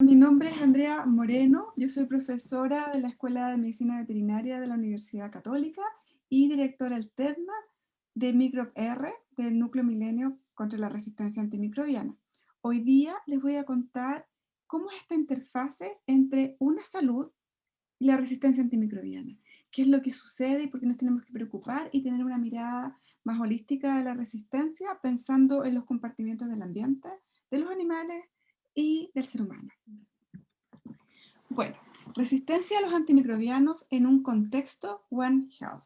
mi nombre es Andrea Moreno, yo soy profesora de la Escuela de Medicina Veterinaria de la Universidad Católica y directora alterna de Microb-R, del Núcleo Milenio contra la Resistencia Antimicrobiana. Hoy día les voy a contar cómo es esta interfase entre una salud y la resistencia antimicrobiana. ¿Qué es lo que sucede y por qué nos tenemos que preocupar y tener una mirada más holística de la resistencia, pensando en los compartimientos del ambiente, de los animales y del ser humano? Bueno, resistencia a los antimicrobianos en un contexto One Health.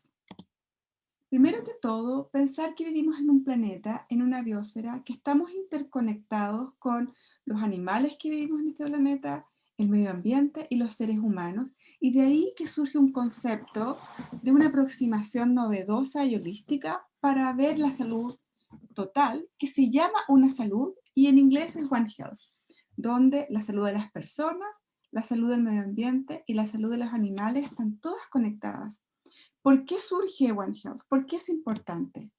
Primero que todo, pensar que vivimos en un planeta, en una biosfera, que estamos interconectados con los animales que vivimos en este planeta, el medio ambiente y los seres humanos, y de ahí que surge un concepto de una aproximación novedosa y holística para ver la salud total, que se llama una salud, y en inglés es One Health, donde la salud de las personas, la salud del medio ambiente y la salud de los animales están todas conectadas. ¿Por qué surge One Health? ¿Por qué es importante?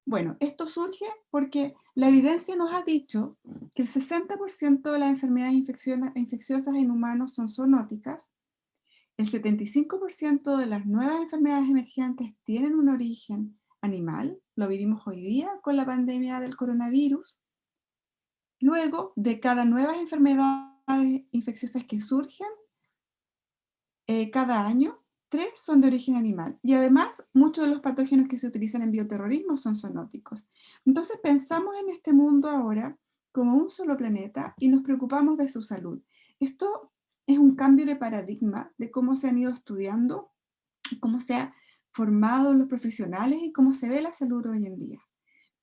Bueno, esto surge porque la evidencia nos ha dicho que el 60% de las enfermedades infecciosas en humanos son zoonóticas, el 75% de las nuevas enfermedades emergentes tienen un origen animal, lo vivimos hoy día con la pandemia del coronavirus. Luego, de cada nuevas enfermedades infecciosas que surgen, cada año, 3 son de origen animal. Y además, muchos de los patógenos que se utilizan en bioterrorismo son zoonóticos. Entonces, pensamos en este mundo ahora como un solo planeta y nos preocupamos de su salud. Esto es un cambio de paradigma de cómo se han ido estudiando, cómo se ha formado los profesionales y cómo se ve la salud hoy en día.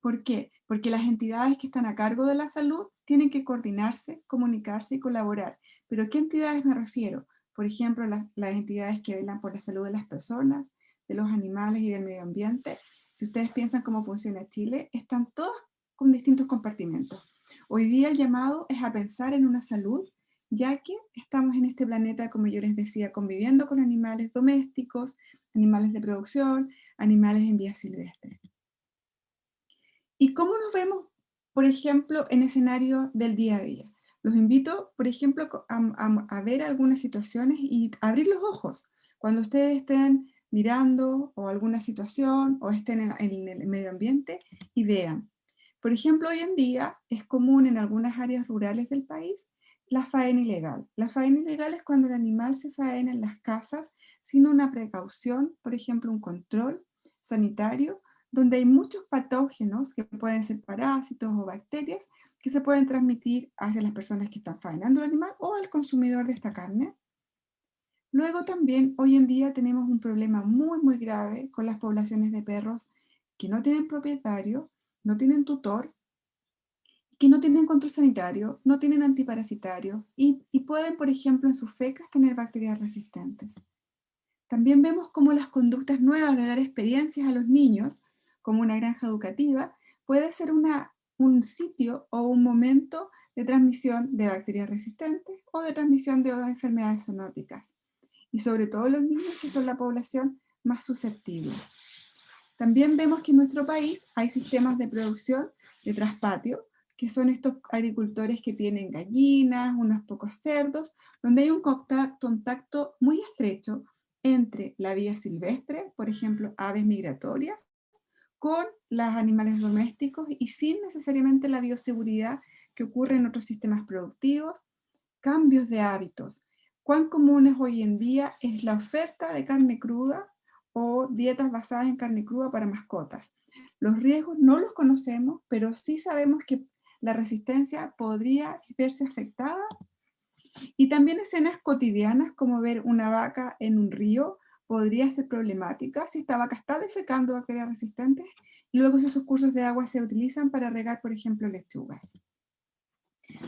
¿Por qué? Porque las entidades que están a cargo de la salud tienen que coordinarse, comunicarse y colaborar. ¿Pero a qué entidades me refiero? Por ejemplo, las entidades que velan por la salud de las personas, de los animales y del medio ambiente. Si ustedes piensan cómo funciona Chile, están todas con distintos compartimentos. Hoy día el llamado es a pensar en una salud, ya que estamos en este planeta, como yo les decía, conviviendo con animales domésticos, animales de producción, animales en vía silvestre. ¿Y cómo nos vemos, por ejemplo, en escenario del día a día? Los invito, por ejemplo, a ver algunas situaciones y abrir los ojos cuando ustedes estén mirando o alguna situación o estén en el medio ambiente y vean. Por ejemplo, hoy en día es común en algunas áreas rurales del país la faena ilegal. La faena ilegal es cuando el animal se faena en las casas sin una precaución, por ejemplo, un control sanitario, donde hay muchos patógenos que pueden ser parásitos o bacterias que se pueden transmitir hacia las personas que están faenando el animal o al consumidor de esta carne. Luego también hoy en día tenemos un problema muy grave con las poblaciones de perros que no tienen propietario, no tienen tutor, que no tienen control sanitario, no tienen antiparasitario y pueden, por ejemplo, en sus fecas tener bacterias resistentes. También vemos cómo las conductas nuevas de dar experiencias a los niños, como una granja educativa, puede ser un sitio o un momento de transmisión de bacterias resistentes o de transmisión de enfermedades zoonóticas. Y sobre todo los niños, que son la población más susceptible. También vemos que en nuestro país hay sistemas de producción de traspatio, que son estos agricultores que tienen gallinas, unos pocos cerdos, donde hay un contacto muy estrecho entre la vida silvestre, por ejemplo, aves migratorias, con los animales domésticos y sin necesariamente la bioseguridad que ocurre en otros sistemas productivos. Cambios de hábitos. ¿Cuán comunes hoy en día es la oferta de carne cruda o dietas basadas en carne cruda para mascotas? Los riesgos no los conocemos, pero sí sabemos que la resistencia podría verse afectada. Y también escenas cotidianas como ver una vaca en un río podría ser problemática si esta vaca está defecando bacterias resistentes y luego esos cursos de agua se utilizan para regar, por ejemplo, lechugas.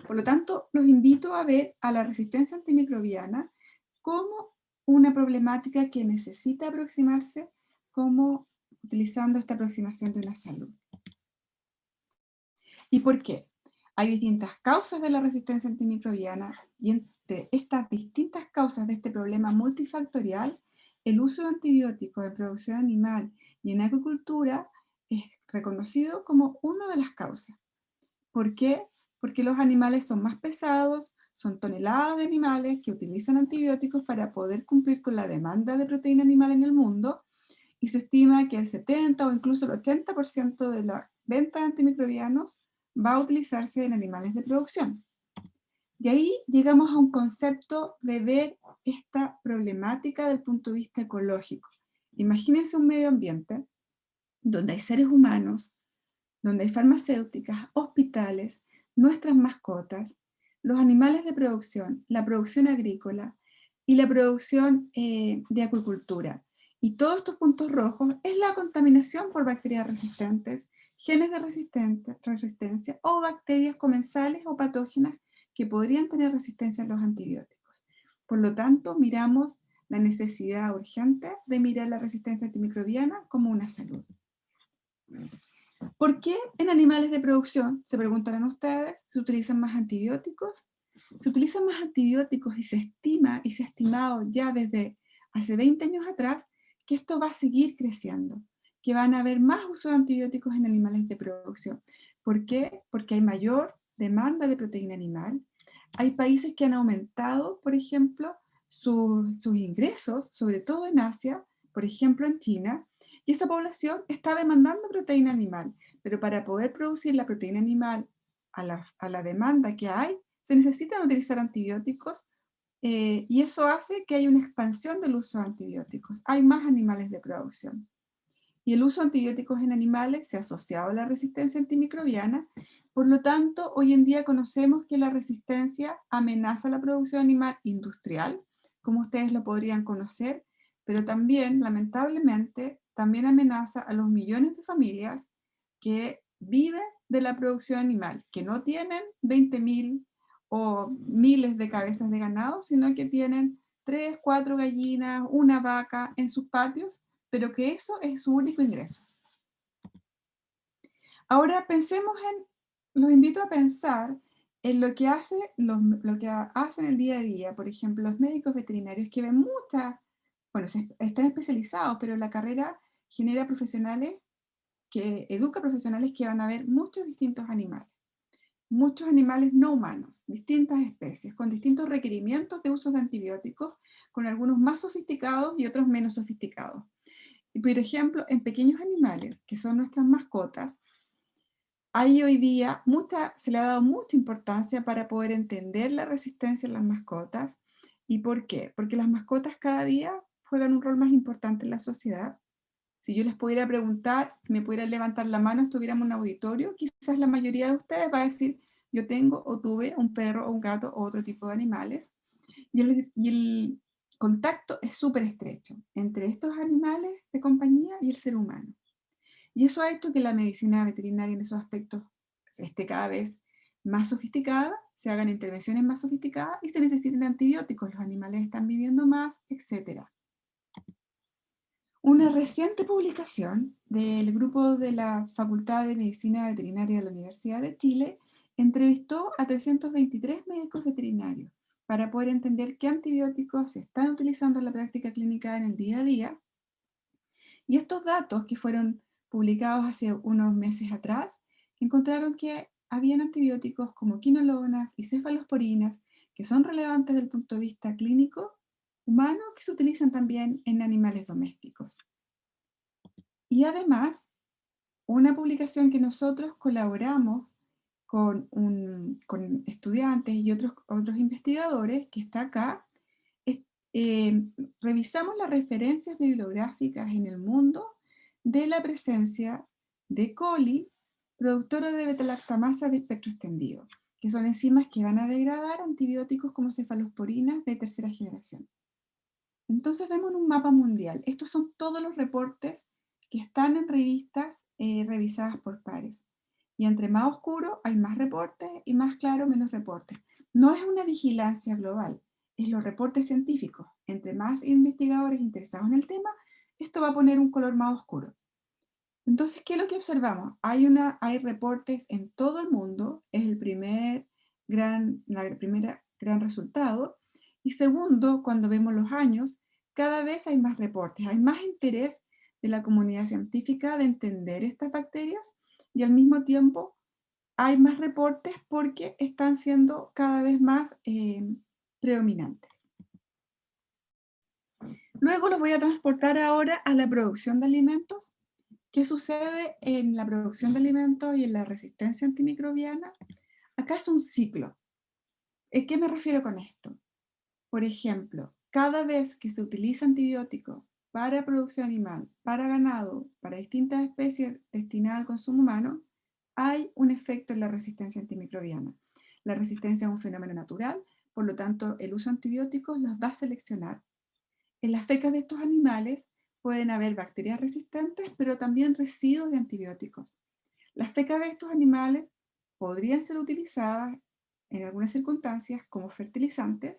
Por lo tanto, los invito a ver a la resistencia antimicrobiana como una problemática que necesita aproximarse como utilizando esta aproximación de una salud. ¿Y por qué? Hay distintas causas de la resistencia antimicrobiana y entre estas distintas causas de este problema multifactorial, el uso de antibióticos en producción animal y en agricultura es reconocido como una de las causas. ¿Por qué? Porque los animales son más pesados, son toneladas de animales que utilizan antibióticos para poder cumplir con la demanda de proteína animal en el mundo, y se estima que el 70 o incluso el 80% de la venta de antimicrobianos va a utilizarse en animales de producción. Y ahí llegamos a un concepto de ver esta problemática desde el punto de vista ecológico. Imagínense un medio ambiente donde hay seres humanos, donde hay farmacéuticas, hospitales, nuestras mascotas, los animales de producción, la producción agrícola y la producción de acuicultura. Y todos estos puntos rojos es la contaminación por bacterias resistentes, genes de resistencia o bacterias comensales o patógenas que podrían tener resistencia a los antibióticos. Por lo tanto, miramos la necesidad urgente de mirar la resistencia antimicrobiana como una salud. ¿Por qué en animales de producción, se preguntarán ustedes, se utilizan más antibióticos? Se utilizan más antibióticos y se estima y se ha estimado ya desde hace 20 años atrás que esto va a seguir creciendo, que van a haber más uso de antibióticos en animales de producción. ¿Por qué? Porque hay mayor demanda de proteína animal. Hay países que han aumentado, por ejemplo, sus ingresos, sobre todo en Asia, por ejemplo en China, y esa población está demandando proteína animal, pero para poder producir la proteína animal a la demanda que hay, se necesitan utilizar antibióticos y eso hace que haya una expansión del uso de antibióticos. Hay más animales de producción. Y el uso de antibióticos en animales se ha asociado a la resistencia antimicrobiana. Por lo tanto, hoy en día conocemos que la resistencia amenaza la producción animal industrial, como ustedes lo podrían conocer, pero también, lamentablemente, también amenaza a los millones de familias que viven de la producción animal, que no tienen 20.000 o miles de cabezas de ganado, sino que tienen 3, 4 gallinas, una vaca en sus patios, pero que eso es su único ingreso. Ahora pensemos los invito a pensar en lo que lo que hacen el día a día, por ejemplo, los médicos veterinarios que ven bueno, están especializados, pero la carrera genera profesionales que educa profesionales que van a ver muchos animales no humanos, distintas especies, con distintos requerimientos de uso de antibióticos, con algunos más sofisticados y otros menos sofisticados. Y por ejemplo, en pequeños animales, que son nuestras mascotas, hay hoy día se le ha dado mucha importancia para poder entender la resistencia en las mascotas. ¿Y por qué? Porque las mascotas cada día juegan un rol más importante en la sociedad. Si yo les pudiera preguntar, me pudieran levantar la mano, estuviéramos en un auditorio, quizás la mayoría de ustedes va a decir, yo tengo o tuve un perro o un gato o otro tipo de animales. Y el contacto es súper estrecho entre estos animales de compañía y el ser humano. Y eso ha hecho que la medicina veterinaria en esos aspectos esté cada vez más sofisticada, se hagan intervenciones más sofisticadas y se necesiten antibióticos, los animales están viviendo más, etc. Una reciente publicación del grupo de la Facultad de Medicina Veterinaria de la Universidad de Chile entrevistó a 323 médicos veterinarios para poder entender qué antibióticos se están utilizando en la práctica clínica en el día a día. Y estos datos que fueron publicados hace unos meses atrás, encontraron que habían antibióticos como quinolonas y cefalosporinas que son relevantes desde el punto de vista clínico humano que se utilizan también en animales domésticos. Y además, una publicación que nosotros colaboramos con estudiantes y otros investigadores que está acá, es- eh, revisamos las referencias bibliográficas en el mundo de la presencia de coli, productora de beta-lactamasa de espectro extendido, que son enzimas que van a degradar antibióticos como cefalosporinas de tercera generación. Entonces vemos en un mapa mundial. Estos son todos los reportes que están en revistas revisadas por pares. Y entre más oscuro hay más reportes y más claro menos reportes. No es una vigilancia global, es los reportes científicos. Entre más investigadores interesados en el tema, esto va a poner un color más oscuro. Entonces, ¿qué es lo que observamos? Hay reportes en todo el mundo, es el la primera gran resultado. Y segundo, cuando vemos los años, cada vez hay más reportes, hay más interés de la comunidad científica de entender estas bacterias y al mismo tiempo hay más reportes porque están siendo cada vez más predominantes. Luego los voy a transportar ahora a la producción de alimentos. ¿Qué sucede en la producción de alimentos y en la resistencia antimicrobiana? Acá es un ciclo. ¿A qué me refiero con esto? Por ejemplo, cada vez que se utiliza antibiótico para producción animal, para ganado, para distintas especies destinadas al consumo humano, hay un efecto en la resistencia antimicrobiana. La resistencia es un fenómeno natural, por lo tanto, el uso de antibióticos los va a seleccionar. En las fecas de estos animales pueden haber bacterias resistentes, pero también residuos de antibióticos. Las fecas de estos animales podrían ser utilizadas en algunas circunstancias como fertilizantes,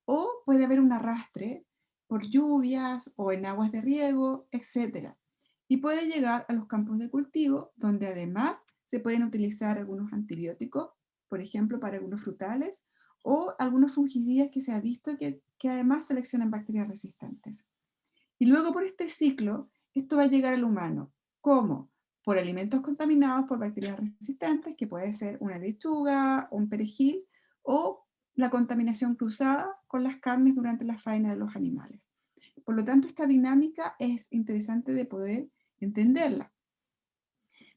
o puede haber un arrastre por lluvias o en aguas de riego, etc. Y puede llegar a los campos de cultivo, donde además se pueden utilizar algunos antibióticos, por ejemplo, para algunos frutales, o algunos fungicidas que se ha visto que además seleccionan bacterias resistentes. Y luego por este ciclo, esto va a llegar al humano. ¿Cómo? Por alimentos contaminados por bacterias resistentes, que puede ser una lechuga, un perejil, o la contaminación cruzada con las carnes durante la faena de los animales. Por lo tanto, esta dinámica es interesante de poder entenderla.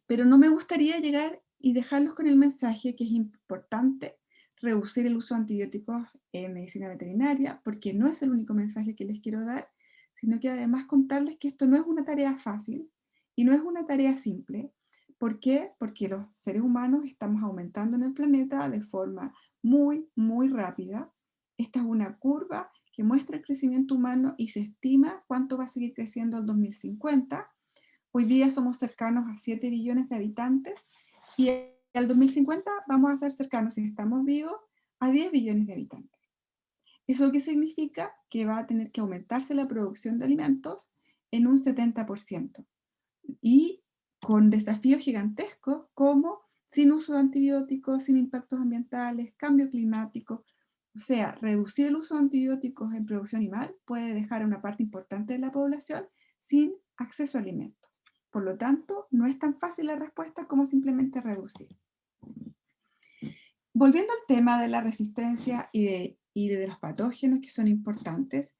Pero no me gustaría llegar y dejarlos con el mensaje que es importante reducir el uso de antibióticos en medicina veterinaria, porque no es el único mensaje que les quiero dar, sino que además contarles que esto no es una tarea fácil y no es una tarea simple. ¿Por qué? Porque los seres humanos estamos aumentando en el planeta de forma muy, muy rápida. Esta es una curva que muestra el crecimiento humano y se estima cuánto va a seguir creciendo al 2050. Hoy día somos cercanos a 7 billones de habitantes y al 2050 vamos a ser cercanos, si estamos vivos, a 10 billones de habitantes. ¿Eso qué significa? Que va a tener que aumentarse la producción de alimentos en un 70%. Y con desafíos gigantescos como sin uso de antibióticos, sin impactos ambientales, cambio climático. O sea, reducir el uso de antibióticos en producción animal puede dejar a una parte importante de la población sin acceso a alimentos. Por lo tanto, no es tan fácil la respuesta como simplemente reducir. Volviendo al tema de la resistencia y de los patógenos que son importantes,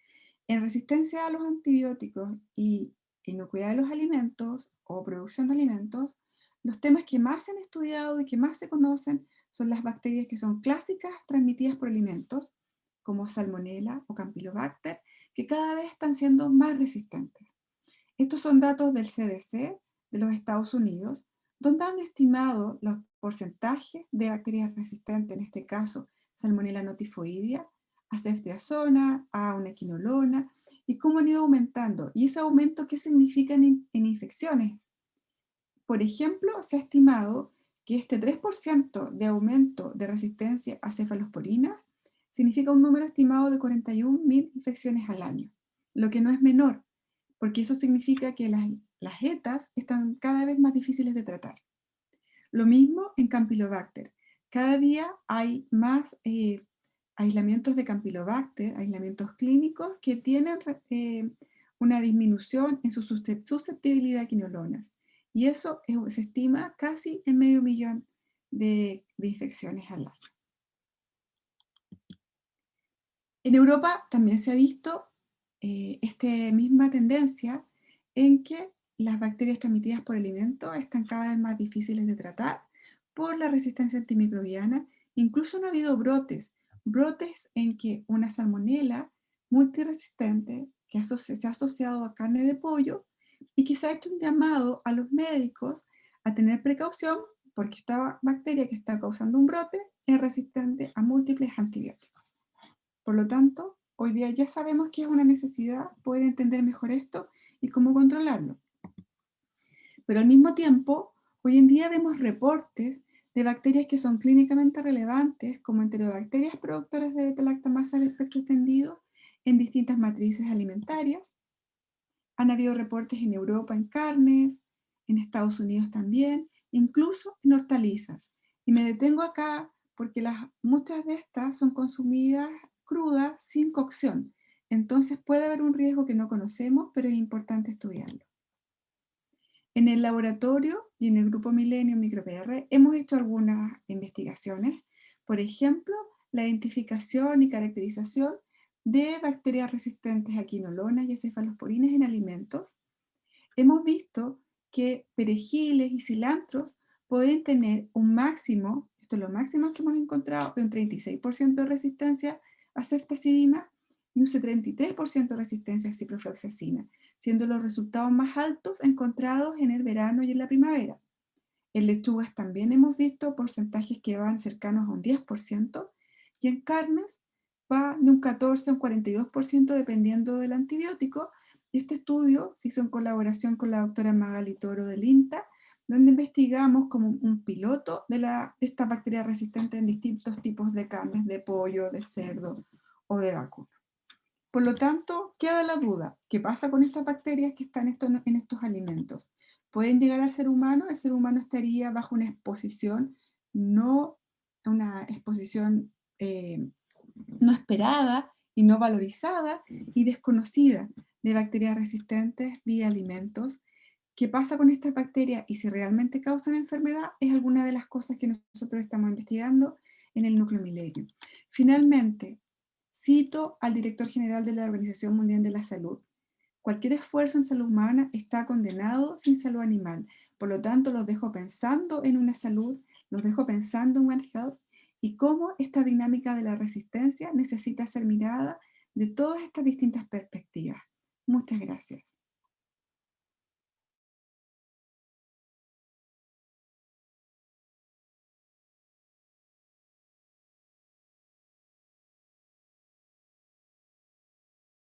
en resistencia a los antibióticos y inocuidad de los alimentos o producción de alimentos, los temas que más se han estudiado y que más se conocen son las bacterias que son clásicas transmitidas por alimentos, como Salmonella o Campylobacter, que cada vez están siendo más resistentes. Estos son datos del CDC de los Estados Unidos, donde han estimado los porcentajes de bacterias resistentes, en este caso Salmonella notifoidea, a ceftriaxona, a una quinolona, y cómo han ido aumentando. ¿Y ese aumento qué significa en infecciones? Por ejemplo, se ha estimado que este 3% de aumento de resistencia a cefalosporina significa un número estimado de 41.000 infecciones al año, lo que no es menor, porque eso significa que las ETAs están cada vez más difíciles de tratar. Lo mismo en Campylobacter. Cada día hay más aislamientos de Campylobacter, aislamientos clínicos que tienen una disminución en su susceptibilidad a quinolonas. Y eso se estima casi en 500.000 de infecciones al año. En Europa también se ha visto esta misma tendencia en que las bacterias transmitidas por alimentos están cada vez más difíciles de tratar por la resistencia antimicrobiana. Incluso no ha habido brotes en que una salmonela multiresistente que se ha asociado a carne de pollo y que se ha hecho un llamado a los médicos a tener precaución porque esta bacteria que está causando un brote es resistente a múltiples antibióticos. Por lo tanto, hoy día ya sabemos que es una necesidad poder entender mejor esto y cómo controlarlo. Pero al mismo tiempo, hoy en día vemos reportes de bacterias que son clínicamente relevantes, como enterobacterias productoras de beta-lactamasa de espectro extendido en distintas matrices alimentarias. Han habido reportes en Europa en carnes, en Estados Unidos también, incluso en hortalizas. Y me detengo acá porque muchas de estas son consumidas crudas sin cocción. Entonces puede haber un riesgo que no conocemos, pero es importante estudiarlo. En el laboratorio y en el grupo Milenio MicroPR hemos hecho algunas investigaciones, por ejemplo, la identificación y caracterización de bacterias resistentes a quinolonas y a cefalosporinas en alimentos. Hemos visto que perejiles y cilantros pueden tener un máximo, esto es lo máximo que hemos encontrado, de un 36% de resistencia a ceftazidima y un 73% de resistencia a ciprofloxacina, siendo los resultados más altos encontrados en el verano y en la primavera. En lechugas también hemos visto porcentajes que van cercanos a un 10% y en carnes va de un 14 a un 42% dependiendo del antibiótico. Y este estudio se hizo en colaboración con la doctora Magali Toro del INTA, donde investigamos como un piloto de esta bacteria resistente en distintos tipos de carnes, de pollo, de cerdo o de vacuno. Por lo tanto, queda la duda, ¿qué pasa con estas bacterias que están en estos alimentos? ¿Pueden llegar al ser humano? El ser humano estaría bajo una exposición, no una exposición no esperada y no valorizada y desconocida de bacterias resistentes vía alimentos. ¿Qué pasa con estas bacterias y si realmente causan enfermedad? Es alguna de las cosas que nosotros estamos investigando en el núcleo milenio. Finalmente, cito al director general de la Organización Mundial de la Salud. Cualquier esfuerzo en salud humana está condenado sin salud animal. Por lo tanto, los dejo pensando en una salud, los dejo pensando en One Health y cómo esta dinámica de la resistencia necesita ser mirada de todas estas distintas perspectivas. Muchas gracias.